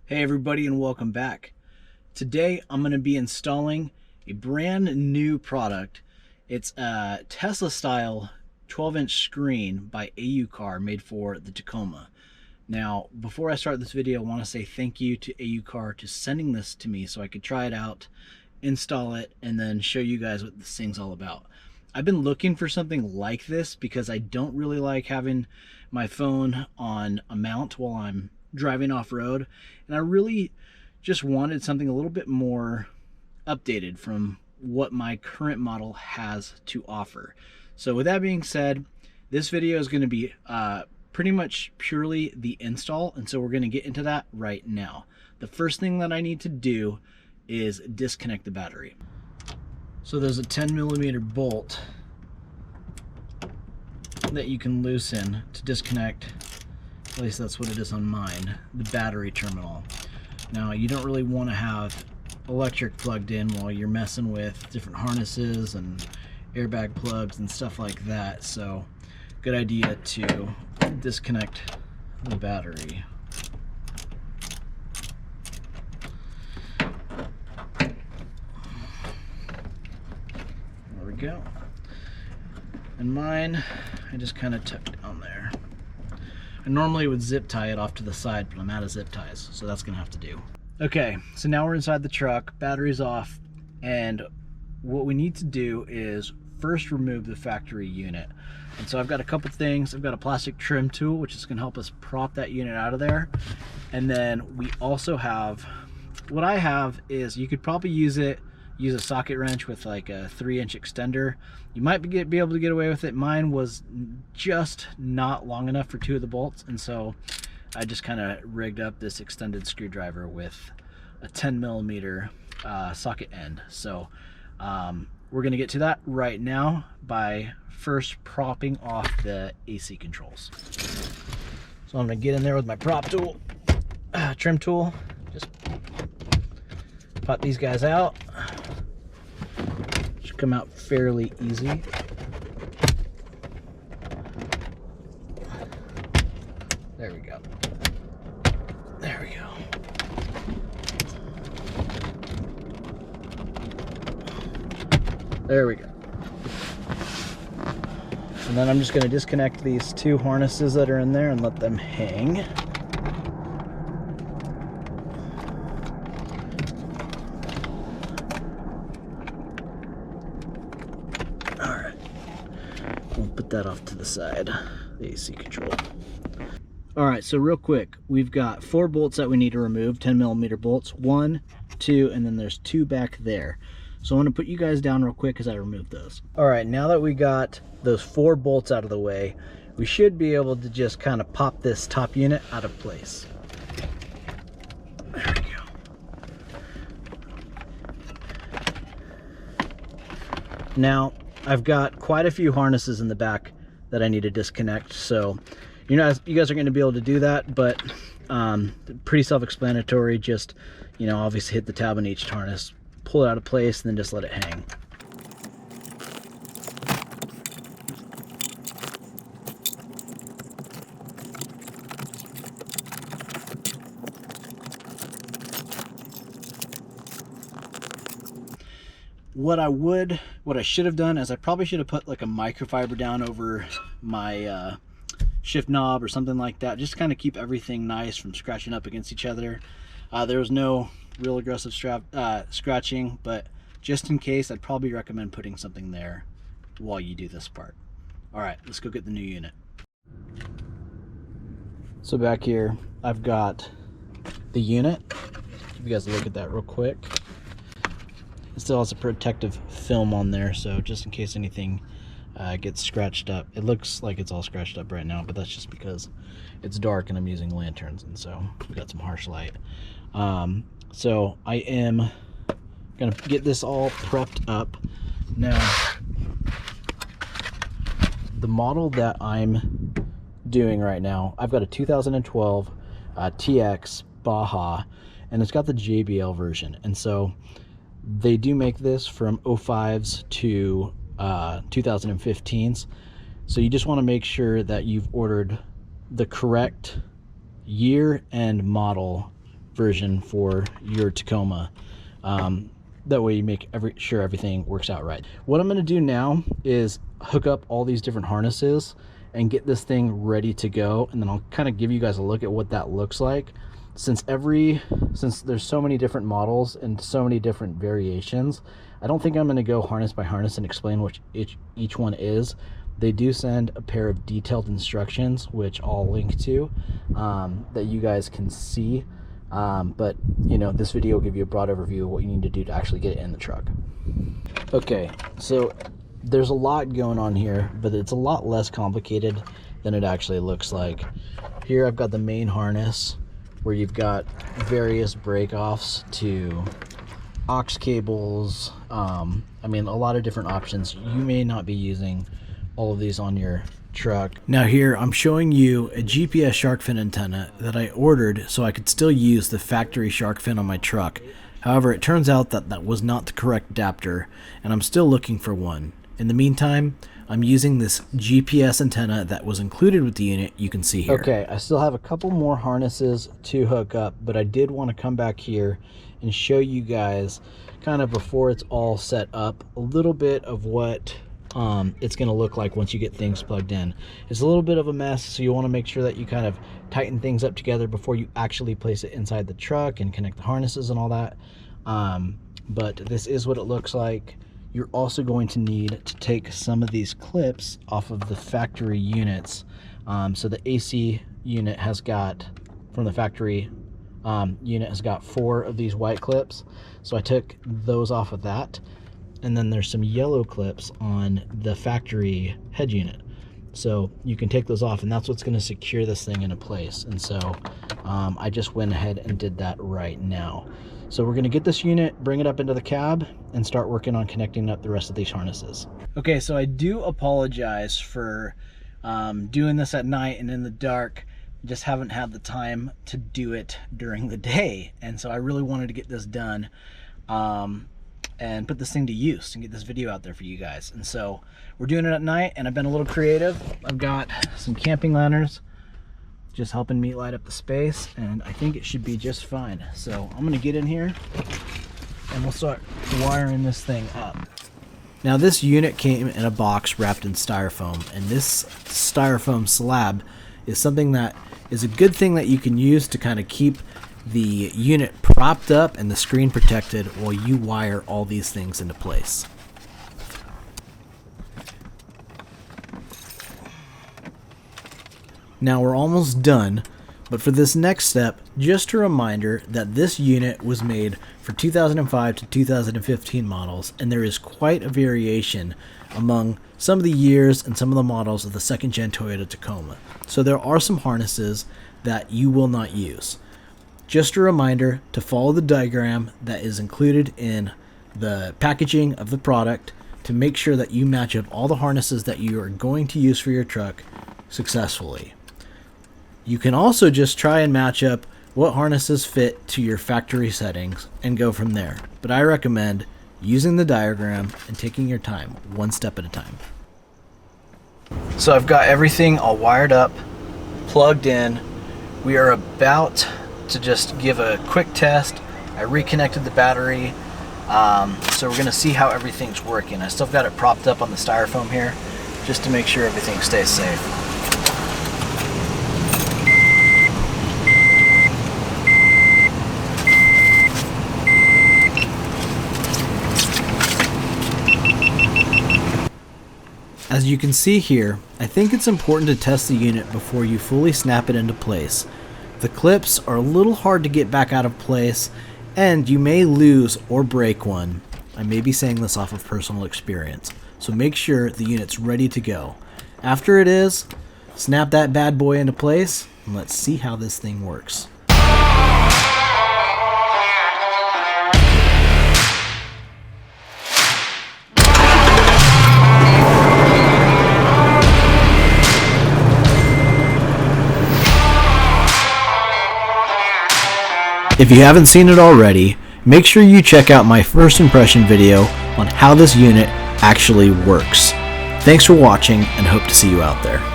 Hey everybody, and welcome back. Today I'm going to be installing a brand new product. It's a Tesla style 12-inch screen by AUCar made for the Tacoma. Now, before I start this video, I want to say thank you to AUCar to sending this to me so I could try it out, install it, and then show you guys what this thing's all about. I've been looking for something like this because I don't really like having my phone on a mount while I'm driving off-road, and I really just wanted something a little bit more updated from what my current model has to offer. So with that being said, this video is going to be pretty much purely the install, and so we're going to get into that right now. The first thing that I need to do is disconnect the battery. So there's a 10mm bolt that you can loosen to disconnect, at least that's what it is on mine, the battery terminal. Now, you don't really want to have electric plugged in while you're messing with different harnesses and airbag plugs and stuff like that, so good idea to disconnect the battery. There we go. And mine, I just kind of tucked down there. I normally would zip tie it off to the side, but I'm out of zip ties, so that's gonna have to do. Okay, so now we're inside the truck, battery's off, and what we need to do is first remove the factory unit. And so I've got a couple things. I've got a plastic trim tool, which is gonna help us prop that unit out of there. And then we also have, what I have is, you could probably use a socket wrench with like a 3-inch extender. You might be able to get away with it. Mine was just not long enough for 2 of the bolts, and so I just kind of rigged up this extended screwdriver with a 10mm socket end. So we're gonna get to that right now by first propping off the AC controls. So I'm gonna get in there with my prop tool, trim tool, just pop these guys out. Should come out fairly easy. There we go. There we go. There we go. And then I'm just going to disconnect these 2 harnesses that are in there and let them hang. We'll put that off to the side, the AC control. All right, so real quick, we've got 4 bolts that we need to remove, 10mm bolts, 1, 2, and then there's 2 back there. So I want to put you guys down real quick as I remove those. All right, now that we got those 4 bolts out of the way, we should be able to just kind of pop this top unit out of place. There we go. Now, I've got quite a few harnesses in the back that I need to disconnect, so you guys are going to be able to do that, but pretty self-explanatory. Just, obviously hit the tab on each harness, pull it out of place, and then just let it hang. What I should have done is I probably should have put like a microfiber down over my shift knob or something like that, just kind of keep everything nice from scratching up against each other. There was no real aggressive scratching, but just in case, I'd probably recommend putting something there while you do this part. All right, let's go get the new unit. So back here, I've got the unit. Give you guys a look at that real quick. It still has a protective film on there, so just in case anything gets scratched up. It looks like it's all scratched up right now, but that's just because it's dark and I'm using lanterns, and so we got some harsh light. So I am gonna get this all prepped up. Now, the model that I'm doing right now, I've got a 2012 TX Baja, and it's got the JBL version, and so they do make this from 05s to 2015s. So you just want to make sure that you've ordered the correct year and model version for your Tacoma. That way you make sure everything works out right. What I'm going to do now is hook up all these different harnesses and get this thing ready to go, and then I'll kind of give you guys a look at what that looks like. Since there's so many different models and so many different variations, I don't think I'm going to go harness by harness and explain what each one is. They do send a pair of detailed instructions, which I'll link to, that you guys can see. But you know, this video will give you a broad overview of what you need to do to actually get it in the truck. Okay, so there's a lot going on here, but it's a lot less complicated than it actually looks like. Here I've got the main harness where you've got various break-offs to aux cables. I mean, a lot of different options. You may not be using all of these on your truck. Now here I'm showing you a GPS shark fin antenna that I ordered so I could still use the factory shark fin on my truck. However, it turns out that that was not the correct adapter, and I'm still looking for one. In the meantime, I'm using this GPS antenna that was included with the unit you can see here. Okay, I still have a couple more harnesses to hook up, but I did want to come back here and show you guys kind of before it's all set up a little bit of what it's going to look like once you get things plugged in. It's a little bit of a mess, so you want to make sure that you kind of tighten things up together before you actually place it inside the truck and connect the harnesses and all that. But this is what it looks like. You're also going to need to take some of these clips off of the factory units. So the AC unit has got, from the factory unit, has got 4 of these white clips. So I took those off of that. And then there's some yellow clips on the factory head unit. So you can take those off, and that's what's going to secure this thing into place. And so I just went ahead and did that right now. So we're going to get this unit, bring it up into the cab, and start working on connecting up the rest of these harnesses. Okay, so I do apologize for doing this at night and in the dark. I just haven't had the time to do it during the day. And so I really wanted to get this done. And put this thing to use and get this video out there for you guys. And so we're doing it at night, and I've been a little creative. I've got some camping lanterns just helping me light up the space, and I think it should be just fine. So I'm gonna get in here and we'll start wiring this thing up. Now this unit came in a box wrapped in styrofoam, and this styrofoam slab is something that is a good thing that you can use to kind of keep the unit propped up and the screen protected while you wire all these things into place. Now we're almost done, but for this next step, just a reminder that this unit was made for 2005 to 2015 models, and there is quite a variation among some of the years and some of the models of the second gen Toyota Tacoma. So there are some harnesses that you will not use. Just a reminder to follow the diagram that is included in the packaging of the product to make sure that you match up all the harnesses that you are going to use for your truck successfully. You can also just try and match up what harnesses fit to your factory settings and go from there. But I recommend using the diagram and taking your time, one step at a time. So I've got everything all wired up, plugged in. We are about to just give a quick test. I reconnected the battery, so we're going to see how everything's working. I still got it propped up on the styrofoam here just to make sure everything stays safe. As you can see here, I think it's important to test the unit before you fully snap it into place. The clips are a little hard to get back out of place, and you may lose or break one. I may be saying this off of personal experience, so make sure the unit's ready to go. After it is, snap that bad boy into place, and let's see how this thing works. If you haven't seen it already, make sure you check out my first impression video on how this unit actually works. Thanks for watching, and hope to see you out there.